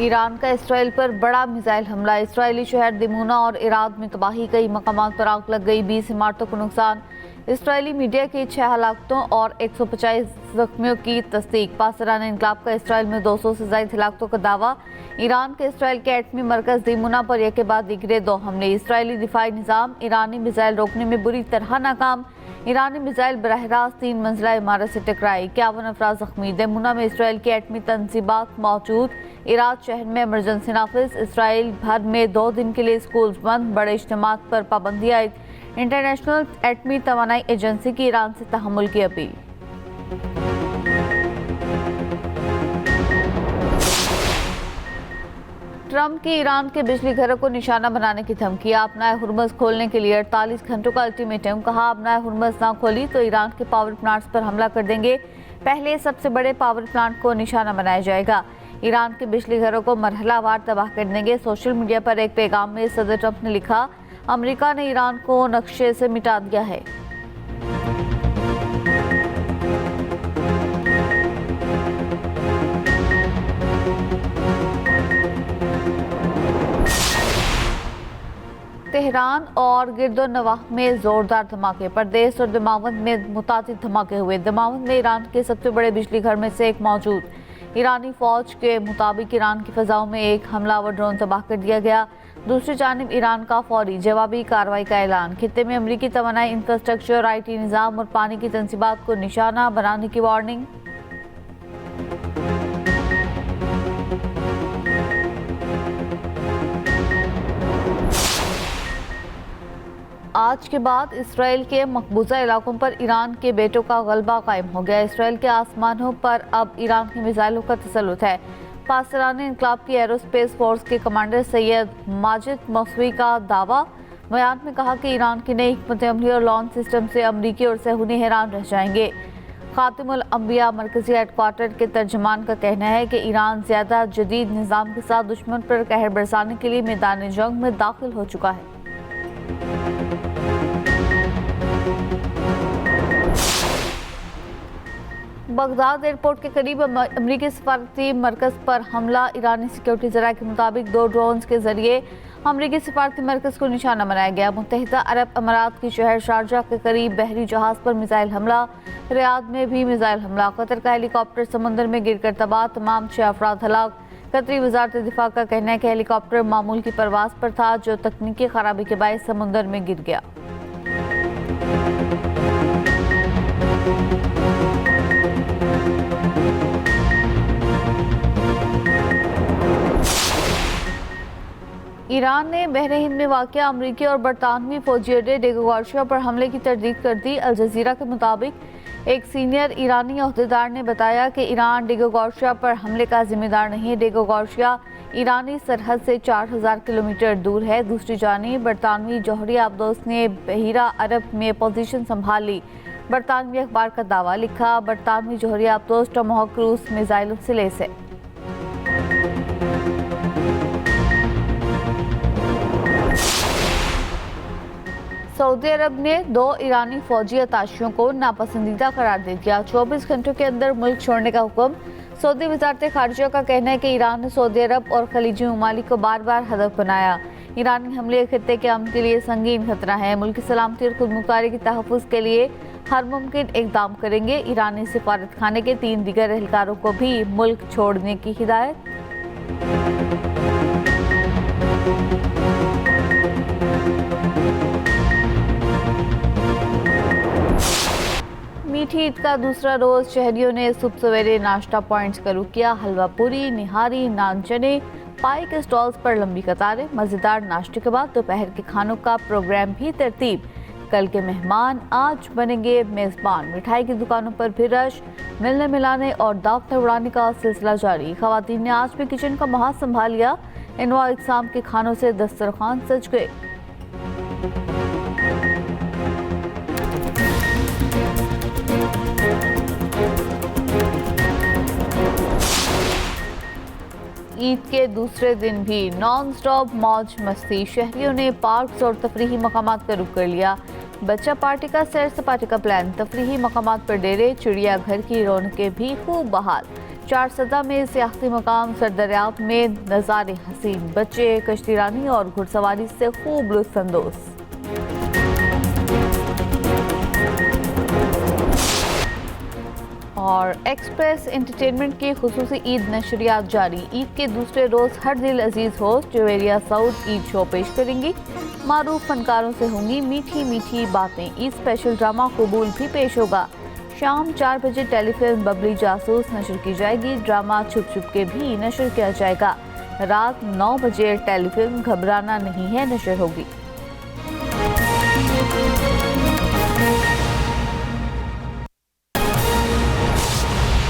Iran का Israel पर बड़ा मिसाइल हमला। इसराइली शहर दिमोना और इराद में तबाही, कई मकामात पर आग लग गई, 20 इमारतों को नुकसान। इसराइली मीडिया की 6 हलाकतों और 150 जख्मियों की तस्दीक। पासरान इनकलाब का इसराइल में 200 से ज्यादा हलाकतों का दावा। ईरान के इसराइल के एटमी मरकज दिमोना पर एक के बाद दिगरे 2 हमले। इसराइली दिफाई निज़ाम ईरानी मिसाइल रोकने में बुरी तरह नाकाम। ईरानी मिसाइल बरह रास्त 3 मंजिला इमारत से टकराई, 51 अफराद जख्मी। दिमोना में इसराइल की एटमी तनसीबात मौजूद। इराद शहर में इमरजेंसी नाफिज। इसराइल भर में 2 दिन के लिए स्कूल बंद, बड़े इज्तिमात पर पाबंदी आयद। इंटरनेशनल एटमी तवानाई एजेंसी की ईरान से तहम्मुल की अपील। ट्रंप की ईरान के बिजली घरों को निशाना बनाने की धमकी। अपनाए हुर्मुज खोलने के लिए 48 घंटों का अल्टीमेटम। कहा, अपनाए हुर्मुज ना खोली तो ईरान के पावर प्लांट्स पर हमला कर देंगे। पहले सबसे बड़े पावर प्लांट को निशाना बनाया जाएगा। ईरान के बिजली घरों को मरहलावार तबाह कर देंगे। सोशल मीडिया पर एक पैगाम में सदर ट्रंप ने लिखा, अमेरिका ने ईरान को नक्शे से मिटा दिया है। तेहरान और गिरदोनवाह में जोरदार धमाके। प्रदेश और दमावंद में मुतादिद धमाके हुए। दमावंद में ईरान के सबसे बड़े बिजली घर में से एक मौजूद। ईरानी फौज के मुताबिक ईरान की फजाओं में एक हमलावर ड्रोन तबाह कर दिया गया। दूसरी जानिब ईरान का फौरी जवाबी कार्रवाई का ऐलान। खित्ते में अमरीकी तवानाई इंफ्रास्ट्रक्चर, IT निज़ाम और पानी की तनसीबात को निशाना बनाने की वार्निंग। आज के बाद इसराइल के मकबूजा इलाकों पर ईरान के बेटों का गलबा कायम हो गया। इसराइल के आसमानों पर अब ईरान की मिसाइलों का तसल्लुत है। पासरान इनकलाब की एरोस्पेस फोर्स के कमांडर सैयद माजिद मौसवी का दावा। बयान में कहा कि ईरान की नई हिकमत अमली और लॉन्च सिस्टम से अमरीकी और सहूनी हैरान रह जाएंगे। खातिमुल अंबिया मरकजी हेडक्वार्टर के तर्जमान का कहना है कि ईरान ज्यादा जदीद निज़ाम के साथ दुश्मन पर कहर बरसाने के लिए मैदान जंग में दाखिल हो चुका है। बगदाद एयरपोर्ट के करीब अमरीकी सफारती मरकज पर हमला। ईरानी सिक्योरिटी ज़राए के मुताबिक 2 ड्रोन्स के जरिए अमरीकी सफारती मरकज को निशाना बनाया गया। मुत्तहिदा अरब अमारात की शहर शारजा के करीब बहरी जहाज पर मिसाइल हमला। रियाद में भी मिसाइल हमला। कतर का हेलीकॉप्टर समुद्र में गिरकर तबाह, तमाम 6 अफराद हलाक। कतरी वजारत दिफा का कहना है कि हेलीकॉप्टर मामूल की परवाज पर था, जो तकनीकी खराबी के बायस समुद्र में गिर गया। ईरान ने बहरे हिंद में वाक़या अमरीकी और बरतानवी फौजी अड्डे डेगो गार्शिया पर हमले की तरदीद कर दी। अल जज़ीरा के मुताबिक एक सीनियर ईरानी अहदेदार ने बताया कि ईरान डेगो गार्शिया पर हमले का जिम्मेदार नहीं है। डेगो गार्शिया ईरानी सरहद से 4000 किलोमीटर दूर है। दूसरी जानिब बरतानवी जौहरी आबदोस ने बहीरा अरब में पोजीशन संभाल ली। बरतानवी अखबार का दावा लिखा, बरतानवी जौहरी आबदोस टोमाहॉक क्रूज मिसाइलों से लैस है। सऊदी अरब ने 2 ईरानी फौजी अताशियों को नापसंदीदा करार दे दिया। 24 घंटों के अंदर मुल्क छोड़ने का हुक्म। सऊदी वजारत खारजा का कहना है कि ईरान ने सऊदी अरब और खलीजी ममालिक को बार बार हदफ बनाया। ईरानी हमले खित्ते के अमन के लिए संगीन खतरा है। मुल्क की सलामती और खुदमुख्तारी के तहफ़्फ़ुज़ के लिए हर मुमकिन इक़दाम करेंगे। ईरानी सिफारत खाने के 3 दीगर एहलकारों को भी मुल्क छोड़ने की हिदायत। मीठी ईद का दूसरा रोज शहरियों ने सुबह सवेरे नाश्ता पॉइंट्स का रुख किया। हलवा पूरी, निहारी, नान चने, पाई के स्टॉल्स पर लंबी कतारें। मज़ेदार नाश्ते के बाद दोपहर के खानों का प्रोग्राम भी तरतीब। कल के मेहमान आज बनेंगे मेज़बान। मिठाई की दुकानों पर भी रश। मिलने मिलाने और दावतें उड़ाने का सिलसिला जारी। ख़वातीन ने आज भी किचन का महाज संभाल लिया। इनवा इक़साम के खानों से दस्तरखान सज गए। ईद के दूसरे दिन भी नॉन स्टॉप मौज मस्ती। शहरियों ने पार्क्स और तफरीही मकामात का रुख कर लिया। बच्चा पार्टी का सैर सपाटे का प्लान। तफरीही मकामात पर डेरे। चिड़ियाघर की रौनकें भी खूब बहाल। चारसदा में सियाहती मकाम सरदरियाब में नज़ारे हसीन, बच्चे कश्ती रानी और घुड़सवारी से खूब लुत्फ अंदोज। और एक्सप्रेस एंटरटेनमेंट की खुसूसी ईद नशरियात जारी। ईद के दूसरे रोज़ हर दिल अजीज़ होस्ट जवेरिया सऊद ईद शो पेश करेंगी। मारूफ फनकारों से होंगी मीठी मीठी बातें। ईद स्पेशल ड्रामा कबूल भी पेश होगा। शाम 4 बजे टेलीफिल्म बबली जासूस नशर की जाएगी। ड्रामा छुप छुप के भी नशर किया जाएगा। रात 9 बजे टेलीफिल्म घबराना नहीं है नशर होगी।